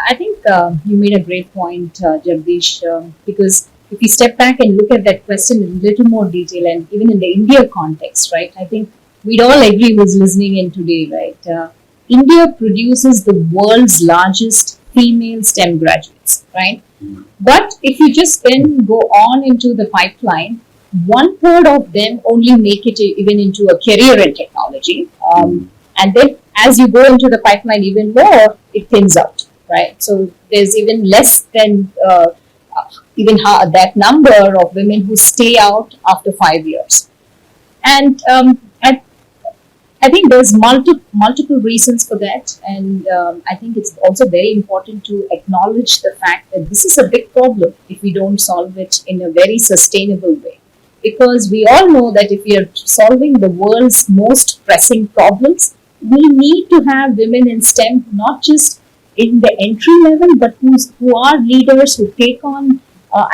I think you made a great point, Jagdish, because if we step back and look at that question in a little more detail, and even in the India context, right? I think we'd all agree who's listening in today, right? India produces the world's largest female STEM graduates, right? But if you just then go on into the pipeline, one third of them only make it even into a career in technology. And then as you go into the pipeline even more, it thins out, right? So there's even less than even that number of women who stay out after 5 years. And I think there's multiple reasons for that, and I think it's also very important to acknowledge the fact that this is a big problem if we don't solve it in a very sustainable way. Because we all know that if we are solving the world's most pressing problems, we need to have women in STEM, not just in the entry level, but who are leaders who take on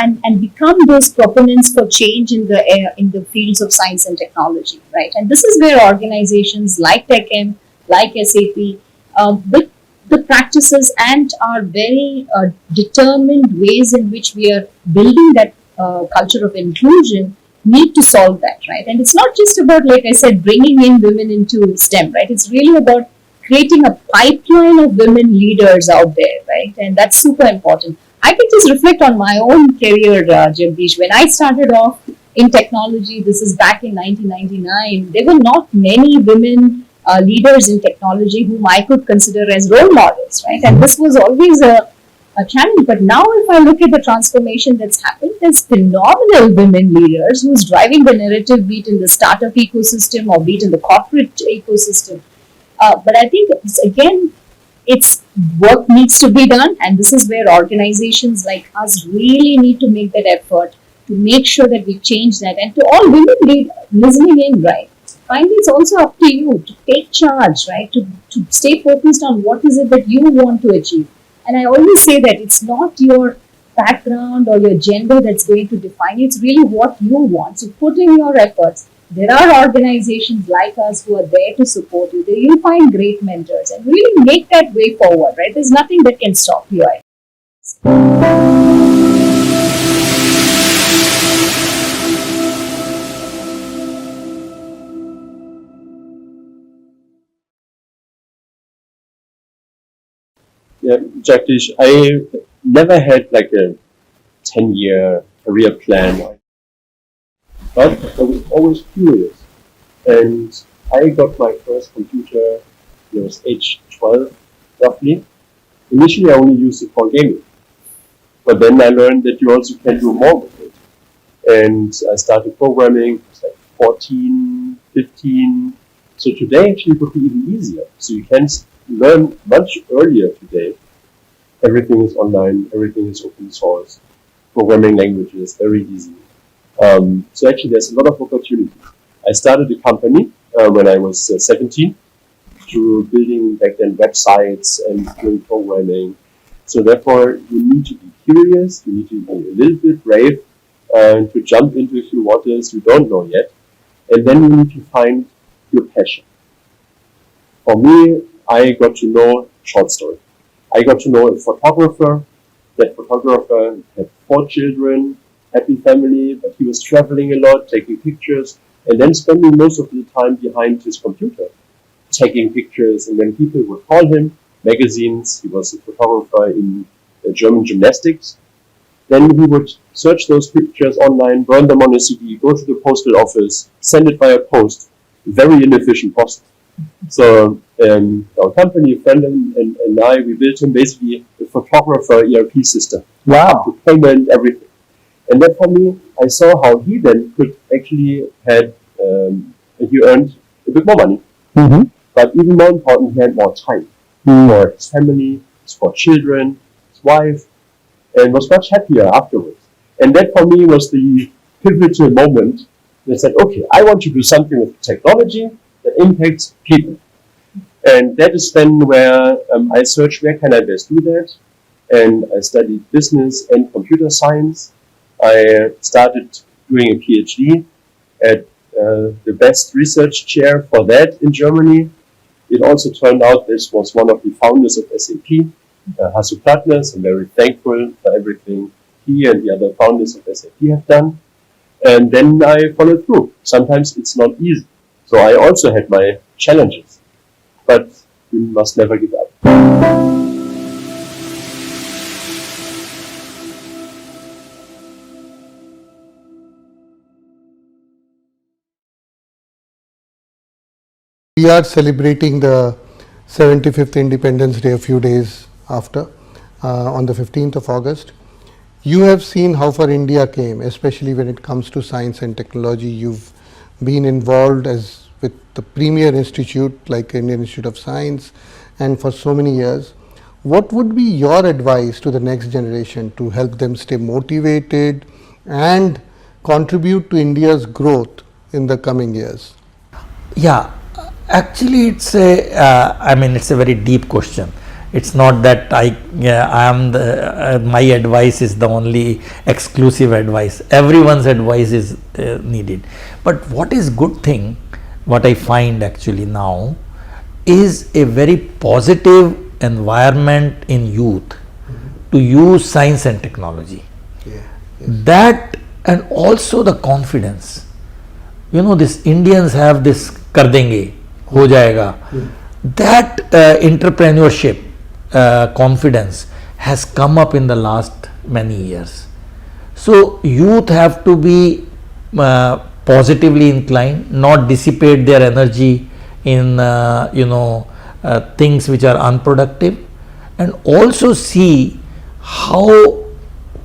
and become those proponents for change in the fields of science and technology, right? And this is where organizations like TechM, like SAP, with the practices and our very determined ways in which we are building that culture of inclusion, need to solve that, right? And it's not just about, like I said, bringing in women into STEM, right? It's really about creating a pipeline of women leaders out there, right? And that's super important. I can just reflect on my own career, Jagdish. When I started off in technology, this is back in 1999, there were not many women leaders in technology whom I could consider as role models, right? And this was always a challenge. But now if I look at the transformation that's happened, there's phenomenal women leaders who's driving the narrative, be it in the startup ecosystem or be it in the corporate ecosystem. But I think, it's work needs to be done, and this is where organizations like us really need to make that effort to make sure that we change that. And to all women listening in, right, finally it's also up to you to take charge, right, to stay focused on what is it that you want to achieve. And I always say that it's not your background or your gender that's going to define it, it's really what you want. So put in your efforts. There are organizations like us who are there to support you. You'll find great mentors and really make that way forward, right? There's nothing that can stop you. Yeah, Jagdish, I never had like a 10-year career plan. But I was always curious, and I got my first computer when I was age 12, roughly. Initially, I only used it for gaming, but then I learned that you also can do more with it. And I started programming, I was like 14, 15. So today actually would be even easier. So you can learn much earlier today. Everything is online, everything is open source. Programming languages, very easy. So actually there's a lot of opportunity. I started a company when I was 17 to building back then websites and doing programming. So therefore you need to be curious, you need to be a little bit brave to jump into a few waters you don't know yet. And then you need to find your passion. For me, I got to know short story. I got to know a photographer. That photographer had 4 children, happy family, but he was traveling a lot, taking pictures, and then spending most of the time behind his computer, taking pictures. And then people would call him, magazines, he was a photographer in German gymnastics. Then he would search those pictures online, burn them on a CD, go to the postal office, send it via post. Very inefficient process. So our company, a friend and I, we built him basically a photographer ERP system. Wow. With payment, everything. And then for me, I saw how he then could actually he earned a bit more money. Mm-hmm. But even more important, he had more time for his family, for children, his wife, and was much happier afterwards. And that for me was the pivotal moment that said, okay, I want to do something with technology that impacts people. And that is then where I searched, where can I best do that? And I studied business and computer science. I started doing a PhD at the best research chair for that in Germany. It also turned out this was one of the founders of SAP Hasu partners. I'm very thankful for everything he and the other founders of SAP have done. And then I follow through. Sometimes it's not easy. So I also had my challenges, but you must never give up. We are celebrating the 75th Independence Day a few days after, on the 15th of August. You have seen how far India came, especially when it comes to science and technology. You've been involved as with the premier institute like Indian Institute of Science, and for so many years. What would be your advice to the next generation to help them stay motivated and contribute to India's growth in the coming years? Yeah, actually, it's a. I mean, it's a very deep question. It's not that I am the my advice is the only exclusive advice. Everyone's advice is needed. But what is good thing, what I find actually now, is a very positive environment in youth to use science and technology. Yeah. That and also the confidence. You know, this Indians have this कर देंगे हो जाएगा. That entrepreneurship confidence has come up in the last many years. So youth have to be positively inclined, not dissipate their energy in things which are unproductive, and also see how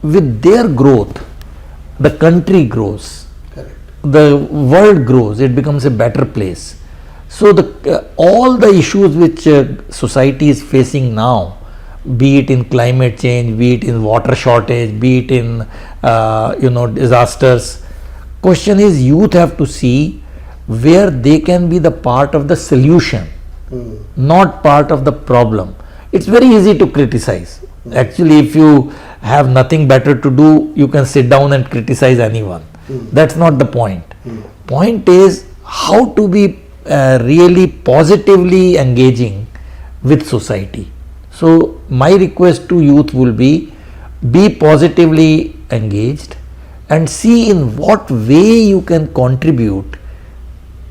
with their growth the country grows. Correct. The world grows, it becomes a better place. So all the issues which society is facing now, be it in climate change, be it in water shortage, be it in disasters, question is youth have to see where they can be the part of the solution, not part of the problem. It's very easy to criticize. Actually, if you have nothing better to do, you can sit down and criticize anyone. That's not the point. Point is how to be really positively engaging with society. So my request to youth will be positively engaged and see in what way you can contribute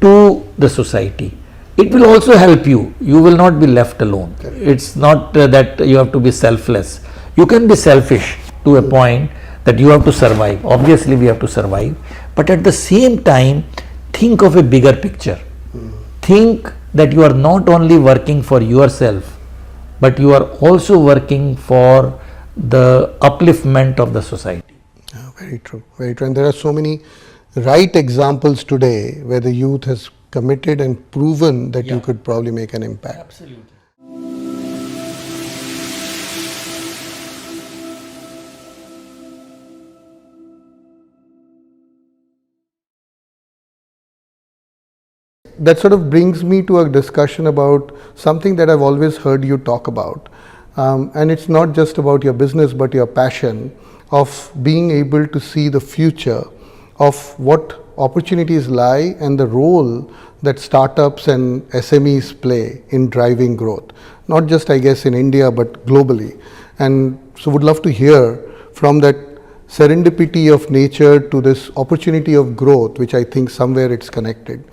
to the society. It will also help you. You will not be left alone. It's not that you have to be selfless. You can be selfish to a point that you have to survive. Obviously we have to survive, but at the same time think of a bigger picture. Think that you are not only working for yourself, but you are also working for the upliftment of the society. Very true, very true. And there are so many right examples today where the youth has committed and proven that you could probably make an impact. Absolutely. That sort of brings me to a discussion about something that I've always heard you talk about. And it's not just about your business, but your passion of being able to see the future of what opportunities lie and the role that startups and SMEs play in driving growth. Not just, I guess, in India, but globally. And so would love to hear from that serendipity of nature to this opportunity of growth, which I think somewhere it's connected.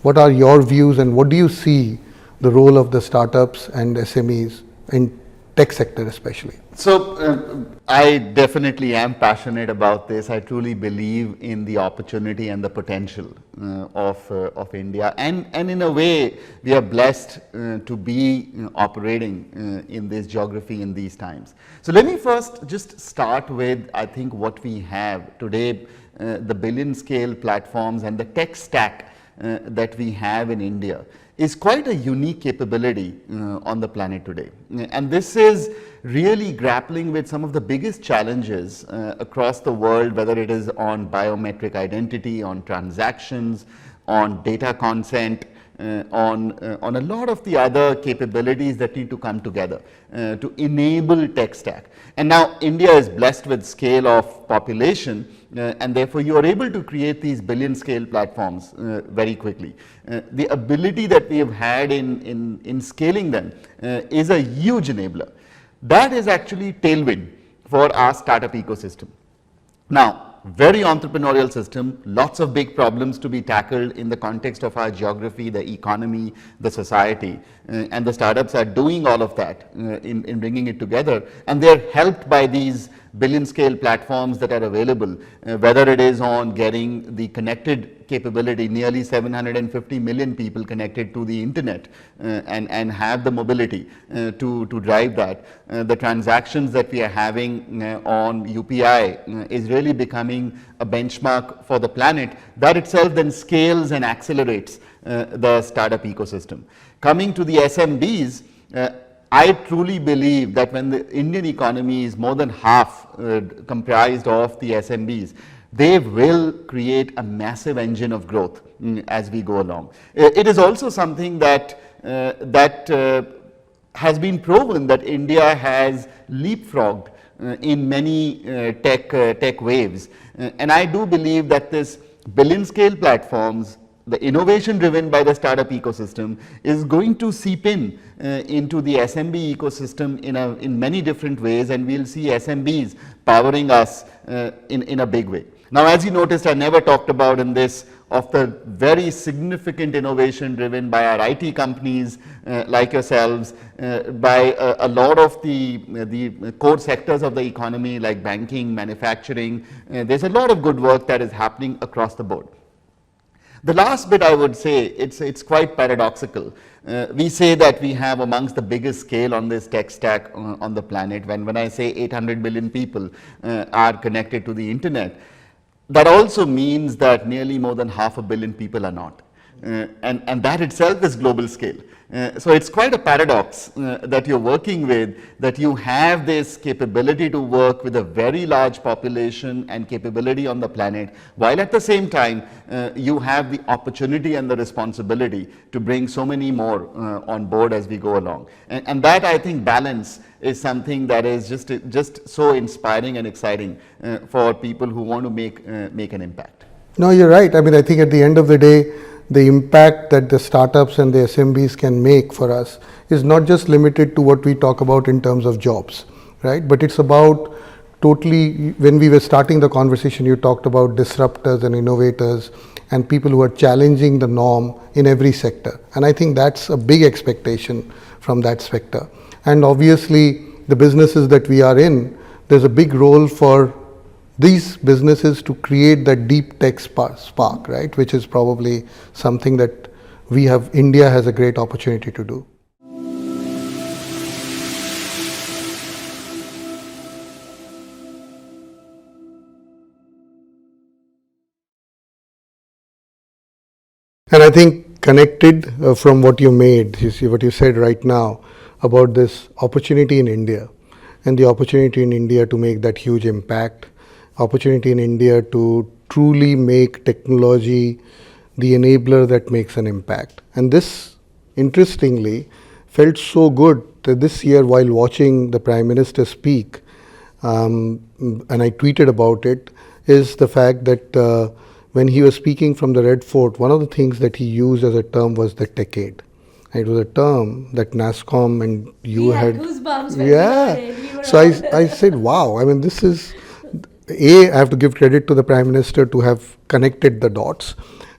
What are your views and what do you see the role of the startups and SMEs in tech sector especially? So I definitely am passionate about this. I truly believe in the opportunity and the potential of India, and in a way we are blessed to be operating in this geography in these times. So let me first just start with, I think, what we have today, the billion scale platforms and the tech stack that we have in India is quite a unique capability on the planet today. And this is really grappling with some of the biggest challenges across the world, whether it is on biometric identity, on transactions, on data consent, on a lot of the other capabilities that need to come together to enable tech stack. And now India is blessed with scale of population, and therefore you are able to create these billion scale platforms very quickly. The ability that we have had in scaling them is a huge enabler. that is actually tailwind for our startup ecosystem. Now, very entrepreneurial system, lots of big problems to be tackled in the context of our geography, the economy, the society, and the startups are doing all of that in bringing it together, and they're helped by these billion scale platforms that are available, whether it is on getting the connected capability, nearly 750 million people connected to the internet and have the mobility to drive that. The transactions that we are having on UPI is really becoming a benchmark for the planet. That itself then scales and accelerates the startup ecosystem. Coming to the SMBs, I truly believe that when the Indian economy is more than half comprised of the SMBs, they will create a massive engine of growth as we go along. It is also something that has been proven that India has leapfrogged in many tech waves, and I do believe that this billion scale platforms, the innovation driven by the startup ecosystem, is going to seep into the SMB ecosystem in many different ways, and we'll see SMBs powering us in a big way. Now, as you noticed, I never talked about in this of the very significant innovation driven by our IT companies like yourselves, by a lot of the core sectors of the economy like banking, manufacturing. There's a lot of good work that is happening across the board. The last bit I would say, it's quite paradoxical. We say that we have amongst the biggest scale on this tech stack on the planet. When I say 800 billion people are connected to the internet, that also means that nearly more than 500 million people are not. And that itself is global scale. So it's quite a paradox that you're working with, that you have this capability to work with a very large population and capability on the planet, while at the same time you have the opportunity and the responsibility to bring so many more on board as we go along. And that, I think, balance is something that is just so inspiring and exciting for people who want to make an impact. No, you're right. I mean, I think at the end of the day, the impact that the startups and the SMBs can make for us is not just limited to what we talk about in terms of jobs, right? But it's about totally, when we were starting the conversation, you talked about disruptors and innovators and people who are challenging the norm in every sector. And I think that's a big expectation from that sector. And obviously, the businesses that we are in, there's a big role for these businesses to create that deep tech spark, right? Which is probably something that India has a great opportunity to do. And I think connected from what you made, you see what you said right now about this opportunity in India and the opportunity in India to make that huge impact, opportunity in India to truly make technology the enabler that makes an impact. And this, interestingly, felt so good that this year while watching the Prime Minister speak, and I tweeted about it, is the fact that when he was speaking from the Red Fort, one of the things that he used as a term was the techade. It was a term that NASSCOM and you had. Goosebumps when Yeah. So I said, wow, I mean, this is, I have to give credit to the Prime Minister to have connected the dots.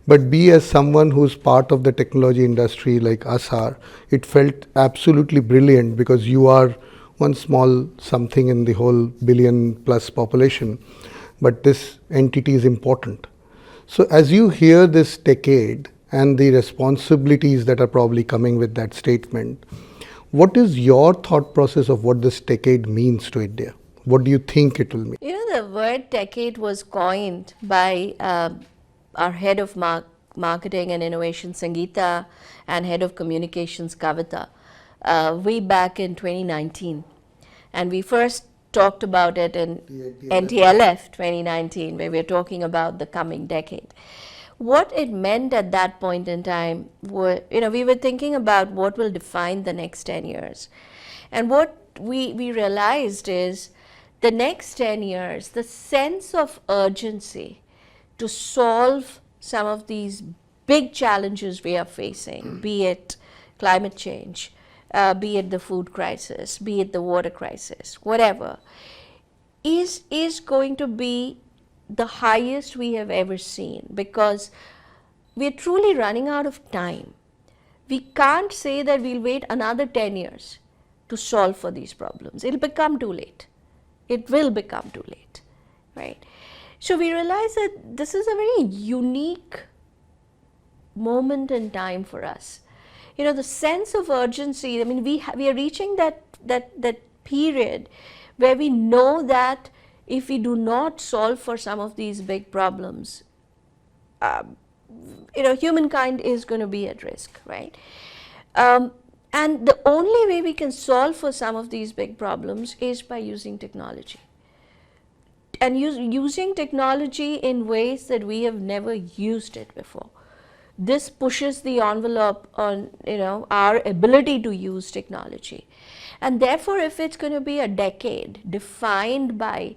But B, as someone who's part of the technology industry like us are, it felt absolutely brilliant because you are one small something in the whole billion plus population. But this entity is important. So as you hear this decade and the responsibilities that are probably coming with that statement, what is your thought process of what this decade means to India? What do you think it will mean? You know, the word decade was coined by our head of marketing and innovation, Sangeeta, and head of communications, Kavita, way back in 2019. And we first talked about it in NTLF 2019, where we're talking about the coming decade. What it meant at that point in time were, we were thinking about what will define the next 10 years. And what we realized is the next 10 years, the sense of urgency to solve some of these big challenges we are facing, be it climate change, be it the food crisis, be it the water crisis, whatever, is going to be the highest we have ever seen, because we're truly running out of time. We can't say that we'll wait another 10 years to solve for these problems. It'll become too late. It will become too late, right? So we realize that this is a very unique moment in time for us. You know, the sense of urgency, I mean, we are reaching that period where we know that if we do not solve for some of these big problems, you know, humankind is going to be at risk, right? And the only way we can solve for some of these big problems is by using technology. And using technology in ways that we have never used it before. This pushes the envelope on, you know, our ability to use technology. And therefore, if it's going to be a decade defined by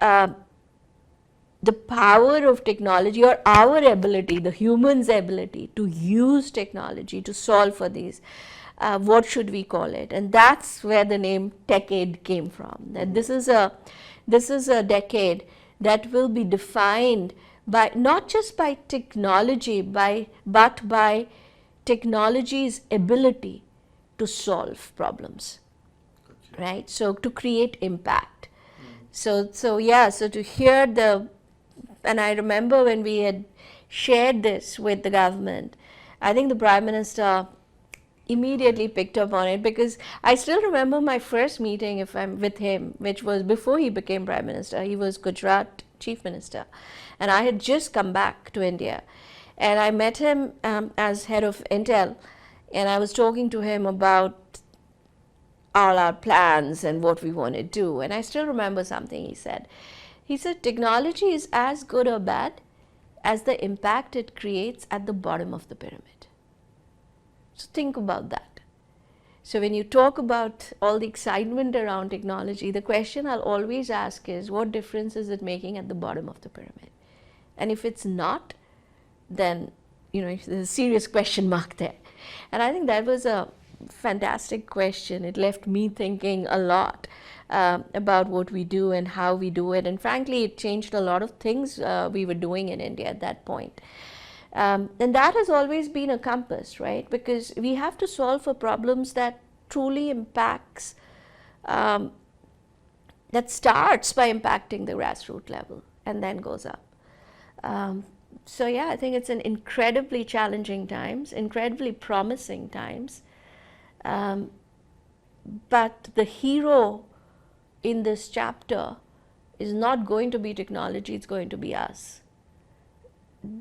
the power of technology, or our ability, the human's ability to use technology to solve for these, what should we call it? And that's where the name Techade came from. That this is a decade that will be defined by not just by technology, but by technology's ability to solve problems, right? So to create impact. So to hear and I remember when we had shared this with the government, I think the Prime Minister immediately picked up on it, because I still remember my first meeting with him, which was before he became Prime Minister. He was Gujarat Chief Minister, and I had just come back to India, and I met him as head of Intel, and I was talking to him about all our plans and what we want to do. And I still remember something he said. He said, technology is as good or bad as the impact it creates at the bottom of the pyramid. So think about that. So when you talk about all the excitement around technology, the question I'll always ask is, what difference is it making at the bottom of the pyramid? And if it's not, then, you know, there's a serious question mark there. And I think that was a fantastic question. It left me thinking a lot about what we do and how we do it. And frankly, it changed a lot of things we were doing in India at that point. And that has always been a compass, right? Because we have to solve for problems that truly impacts, that starts by impacting the grassroots level and then goes up. So yeah, I think it's an incredibly challenging times, incredibly promising times. But the hero in this chapter is not going to be technology, it's going to be us.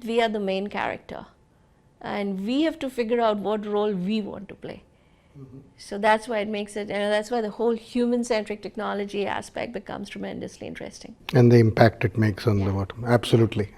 We are the main character, and we have to figure out what role we want to play. So that's why it makes it, that's why the whole human-centric technology aspect becomes tremendously interesting. And the impact it makes on the bottom. Absolutely.